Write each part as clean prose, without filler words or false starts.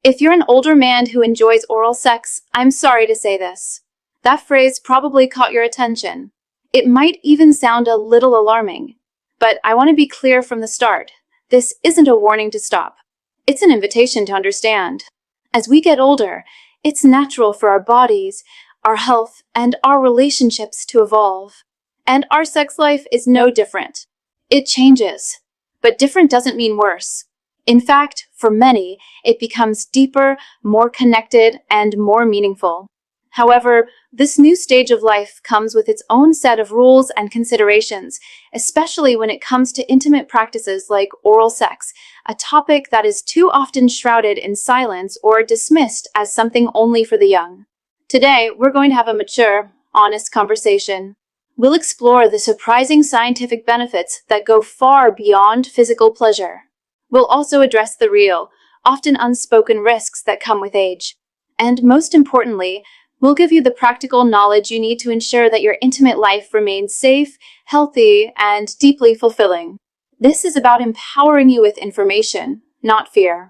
If you're an older man who enjoys oral sex, I'm sorry to say this. That phrase probably caught your attention. It might even sound a little alarming. But I want to be clear from the start. This isn't a warning to stop. It's an invitation to understand. As we get older, it's natural for our bodies, our health, and our relationships to evolve. And our sex life is no different. It changes. But different doesn't mean worse. In fact, for many, it becomes deeper, more connected, and more meaningful. However, this new stage of life comes with its own set of rules and considerations, especially when it comes to intimate practices like oral sex, a topic that is too often shrouded in silence or dismissed as something only for the young. Today, we're going to have a mature, honest conversation. We'll explore the surprising scientific benefits that go far beyond physical pleasure. We'll also address the real, often unspoken risks that come with age. And most importantly, we'll give you the practical knowledge you need to ensure that your intimate life remains safe, healthy, and deeply fulfilling. This is about empowering you with information, not fear.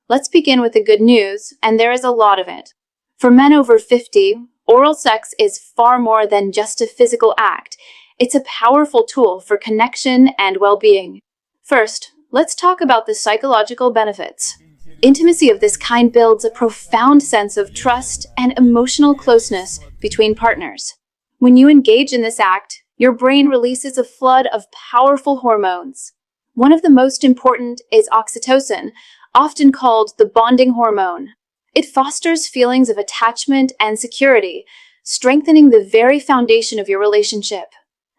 Let's begin with the good news, and there is a lot of it. For men over 50, oral sex is far more than just a physical act. It's a powerful tool for connection and well-being. First, let's talk about the psychological benefits. Intimacy of this kind builds a profound sense of trust and emotional closeness between partners. When you engage in this act, your brain releases a flood of powerful hormones. One of the most important is oxytocin, often called the bonding hormone. It fosters feelings of attachment and security, strengthening the very foundation of your relationship.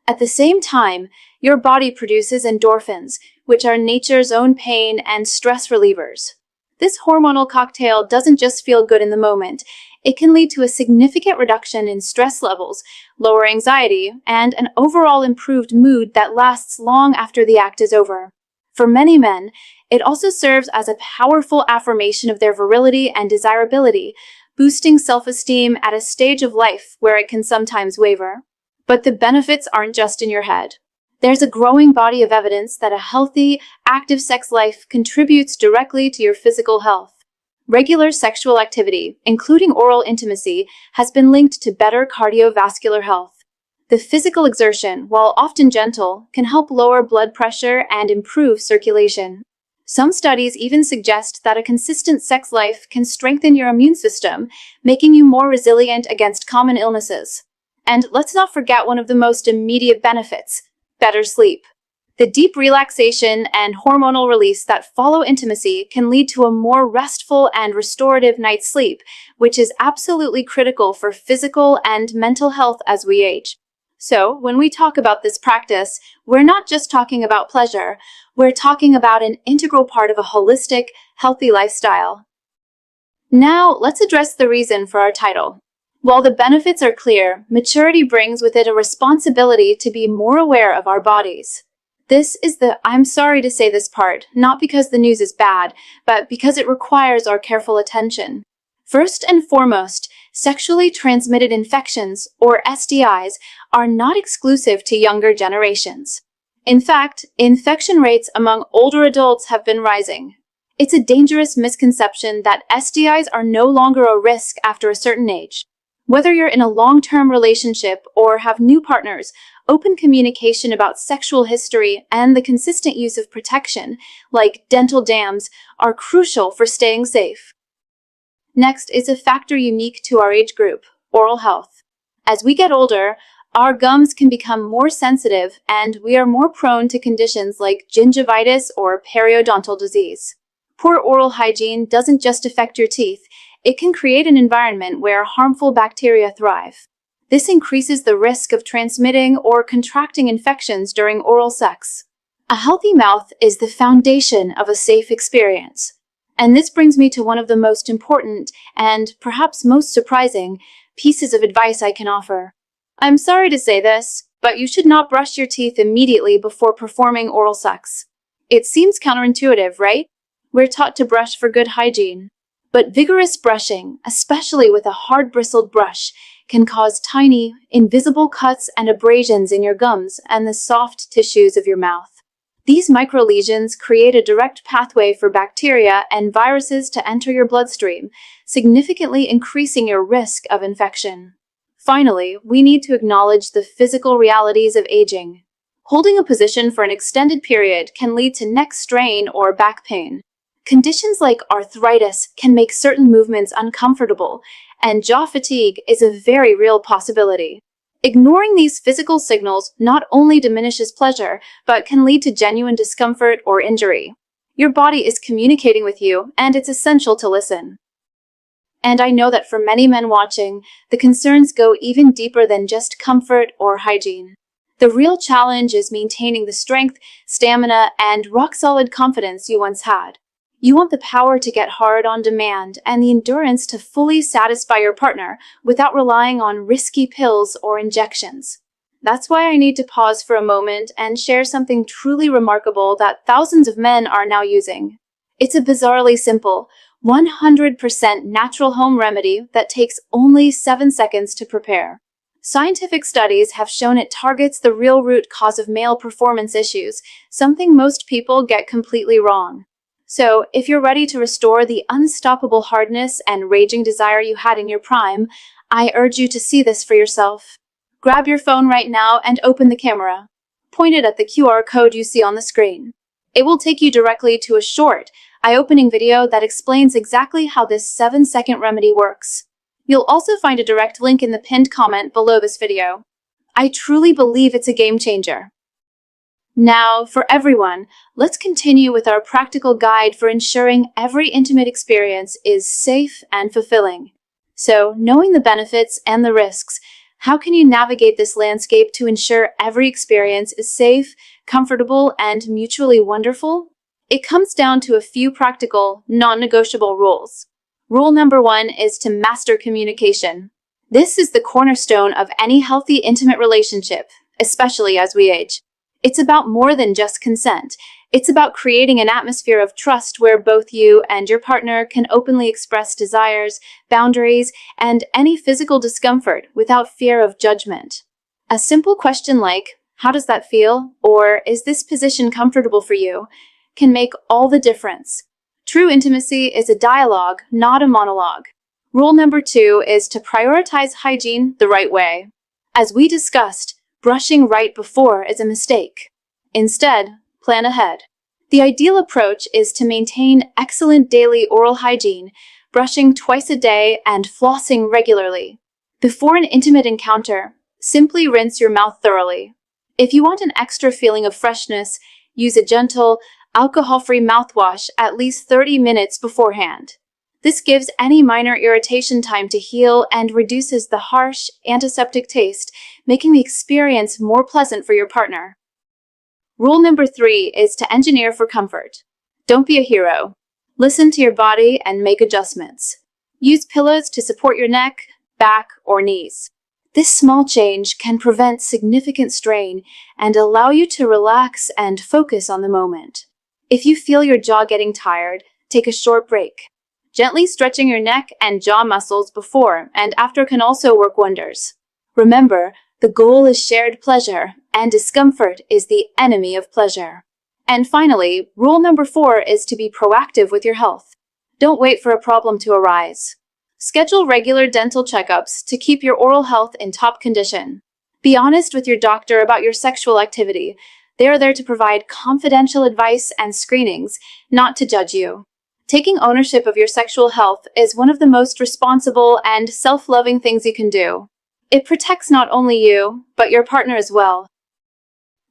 At the same time, your body produces endorphins, which are nature's own pain and stress relievers. This hormonal cocktail doesn't just feel good in the moment. It can lead to a significant reduction in stress levels, lower anxiety, and an overall improved mood that lasts long after the act is over. For many men, it also serves as a powerful affirmation of their virility and desirability, boosting self-esteem at a stage of life where it can sometimes waver. But the benefits aren't just in your head. There's a growing body of evidence that a healthy, active sex life contributes directly to your physical health. Regular sexual activity, including oral intimacy, has been linked to better cardiovascular health. The physical exertion, while often gentle, can help lower blood pressure and improve circulation. Some studies even suggest that a consistent sex life can strengthen your immune system, making you more resilient against common illnesses. And let's not forget one of the most immediate benefits: better sleep. The deep relaxation and hormonal release that follow intimacy can lead to a more restful and restorative night's sleep, which is absolutely critical for physical and mental health as we age. So, when we talk about this practice, we're not just talking about pleasure, we're talking about an integral part of a holistic, healthy lifestyle. Now, let's address the reason for our title. While the benefits are clear, maturity brings with it a responsibility to be more aware of our bodies. This is the "I'm sorry to say this" part, not because the news is bad, but because it requires our careful attention. First and foremost, sexually transmitted infections, or STIs, are not exclusive to younger generations. In fact, infection rates among older adults have been rising. It's a dangerous misconception that STIs are no longer a risk after a certain age. Whether you're in a long-term relationship or have new partners, open communication about sexual history and the consistent use of protection, like dental dams, are crucial for staying safe. Next is a factor unique to our age group: oral health. As we get older, our gums can become more sensitive and we are more prone to conditions like gingivitis or periodontal disease. Poor oral hygiene doesn't just affect your teeth, it can create an environment where harmful bacteria thrive. This increases the risk of transmitting or contracting infections during oral sex. A healthy mouth is the foundation of a safe experience. And this brings me to one of the most important and perhaps most surprising pieces of advice I can offer. I'm sorry to say this, but you should not brush your teeth immediately before performing oral sex. It seems counterintuitive, right? We're taught to brush for good hygiene. But vigorous brushing, especially with a hard-bristled brush, can cause tiny, invisible cuts and abrasions in your gums and the soft tissues of your mouth. These microlesions create a direct pathway for bacteria and viruses to enter your bloodstream, significantly increasing your risk of infection. Finally, we need to acknowledge the physical realities of aging. Holding a position for an extended period can lead to neck strain or back pain. Conditions like arthritis can make certain movements uncomfortable, and jaw fatigue is a very real possibility. Ignoring these physical signals not only diminishes pleasure, but can lead to genuine discomfort or injury. Your body is communicating with you, and it's essential to listen. And I know that for many men watching, the concerns go even deeper than just comfort or hygiene. The real challenge is maintaining the strength, stamina, and rock-solid confidence you once had. You want the power to get hard on demand and the endurance to fully satisfy your partner without relying on risky pills or injections. That's why I need to pause for a moment and share something truly remarkable that thousands of men are now using. It's a bizarrely simple, 100% natural home remedy that takes only 7 seconds to prepare. Scientific studies have shown it targets the real root cause of male performance issues, something most people get completely wrong. So, if you're ready to restore the unstoppable hardness and raging desire you had in your prime, I urge you to see this for yourself. Grab your phone right now and open the camera. Point it at the QR code you see on the screen. It will take you directly to a short, eye-opening video that explains exactly how this 7-second remedy works. You'll also find a direct link in the pinned comment below this video. I truly believe it's a game changer. Now, for everyone, let's continue with our practical guide for ensuring every intimate experience is safe and fulfilling. So, knowing the benefits and the risks, how can you navigate this landscape to ensure every experience is safe, comfortable, and mutually wonderful? It comes down to a few practical, non-negotiable rules. Rule number 1 is to master communication. This is the cornerstone of any healthy, intimate relationship, especially as we age. It's about more than just consent. It's about creating an atmosphere of trust where both you and your partner can openly express desires, boundaries, and any physical discomfort without fear of judgment. A simple question like, "How does that feel?" or "Is this position comfortable for you?" can make all the difference. True intimacy is a dialogue, not a monologue. Rule number 2 is to prioritize hygiene the right way. As we discussed, brushing right before is a mistake. Instead, plan ahead. The ideal approach is to maintain excellent daily oral hygiene, brushing twice a day and flossing regularly. Before an intimate encounter, simply rinse your mouth thoroughly. If you want an extra feeling of freshness, use a gentle, alcohol-free mouthwash at least 30 minutes beforehand. This gives any minor irritation time to heal and reduces the harsh, antiseptic taste, making the experience more pleasant for your partner. Rule number 3 is to engineer for comfort. Don't be a hero. Listen to your body and make adjustments. Use pillows to support your neck, back, or knees. This small change can prevent significant strain and allow you to relax and focus on the moment. If you feel your jaw getting tired, take a short break. Gently stretching your neck and jaw muscles before and after can also work wonders. Remember, the goal is shared pleasure, and discomfort is the enemy of pleasure. And finally, rule number 4 is to be proactive with your health. Don't wait for a problem to arise. Schedule regular dental checkups to keep your oral health in top condition. Be honest with your doctor about your sexual activity. They are there to provide confidential advice and screenings, not to judge you. Taking ownership of your sexual health is one of the most responsible and self-loving things you can do. It protects not only you, but your partner as well.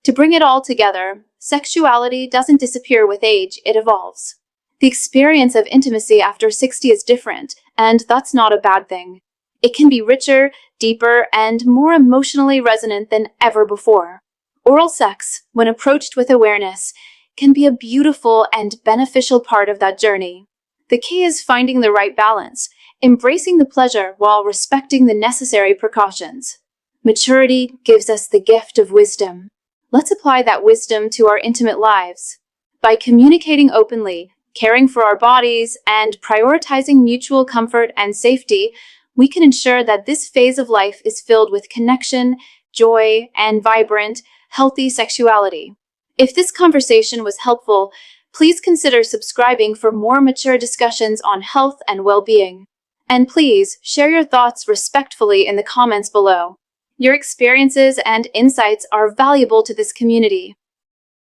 To bring it all together, sexuality doesn't disappear with age, it evolves. The experience of intimacy after 60 is different, and that's not a bad thing. It can be richer, deeper, and more emotionally resonant than ever before. Oral sex, when approached with awareness, can be a beautiful and beneficial part of that journey. The key is finding the right balance, embracing the pleasure while respecting the necessary precautions. Maturity gives us the gift of wisdom. Let's apply that wisdom to our intimate lives. By communicating openly, caring for our bodies, and prioritizing mutual comfort and safety, we can ensure that this phase of life is filled with connection, joy, and vibrant, healthy sexuality. If this conversation was helpful, please consider subscribing for more mature discussions on health and well-being. And please share your thoughts respectfully in the comments below. Your experiences and insights are valuable to this community.